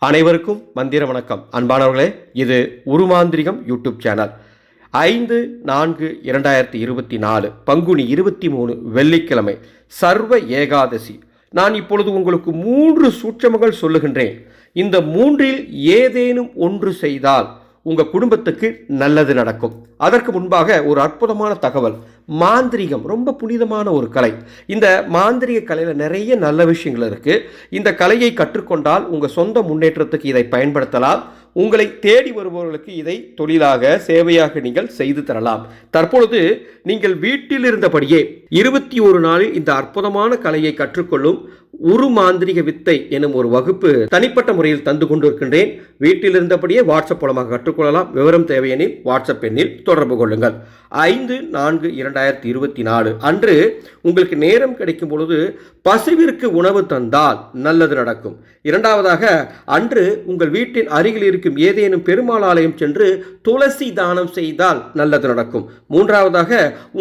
அனைவருக்கும் மந்திர வணக்கம். அன்பானவர்களே, இது உருமாந்திரிகம் யூடியூப் சேனல். 5/4/2024 பங்குனி 23 வெள்ளிக்கிழமை சர்வ ஏகாதசி. நான் இப்பொழுது உங்களுக்கு 3 சூட்சமங்கள் சொல்லுகின்றேன். இந்த 3இல் ஏதேனும் ஒன்று செய்தால் உங்கள் குடும்பத்துக்கு நல்லது நடக்கும். அதற்கு முன்பாக ஒரு அற்புதமான தகவல். மாந்திரிகம் ரொம்ப புனிதமான ஒரு கலை. இந்த மாந்திரிக கலையில் நிறைய நல்ல விஷயங்கள் இருக்குது. இந்த கலையை கற்றுக்கொண்டால் உங்கள் சொந்த முன்னேற்றத்துக்கு இதை பயன்படுத்தலாம். உங்களை தேடி வருபவர்களுக்கு இதை தொழிலாக சேவையாக நீங்கள் செய்து தரலாம். தற்பொழுது நீங்கள் வீட்டில் இருந்தபடியே 21 நாளில் இந்த அற்புதமான கலையை கற்றுக்கொள்ளும் உருமாந்திரிக வித்தை எனும் ஒரு வகுப்பு தனிப்பட்ட முறையில் தந்து கொண்டிருக்கின்றேன். வீட்டில் இருந்தபடியே வாட்ஸ்அப் மூலமாக கற்றுக்கொள்ளலாம். விவரம் தேவையெனில் வாட்ஸ்அப் எண்ணில் தொடர்பு கொள்ளுங்கள். 5/4/2024 அன்று உங்களுக்கு நேரம் கிடைக்கும் பொழுது பசுவிற்கு உணவு தந்தால் நல்லது நடக்கும். இரண்டாவதாக, அன்று உங்கள் வீட்டின் அருகில் இருக்கும் ஏதேனும் பெருமாள் ஆலயம் சென்று துளசி தானம் செய்தால் நல்லது நடக்கும். மூன்றாவதாக,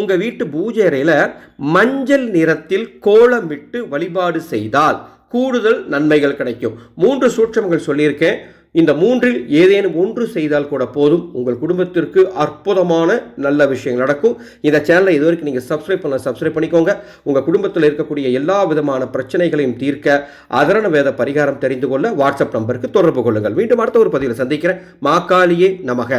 உங்கள் வீட்டு பூஜை அறையில் மஞ்சள் நிறத்தில் கோலமிட்டு வழிபாடு செய்தால் கூடுதல் நன்மைகள் கிடைக்கும். 3 சூட்சமங்கள் சொல்லியிருக்கேன். இந்த 3இல் ஏதேனும் ஒன்று செய்தால் கூட போதும், உங்கள் குடும்பத்திற்கு அற்புதமான நல்ல விஷயங்கள் நடக்கும். இந்த சேனலை இதுவரைக்கும் நீங்கள் சப்ஸ்கிரைப் பண்ணிக்கோங்க. உங்கள் குடும்பத்தில் இருக்கக்கூடிய எல்லா விதமான பிரச்சனைகளையும் தீர்க்க அதரண வேத பரிகாரம் தெரிந்து கொள்ள வாட்ஸ்அப் நம்பருக்கு தொடர்பு கொள்ளுங்கள். மீண்டும் அடுத்த ஒரு பதிவில் சந்திக்கிறேன். மாகாளியே நமக.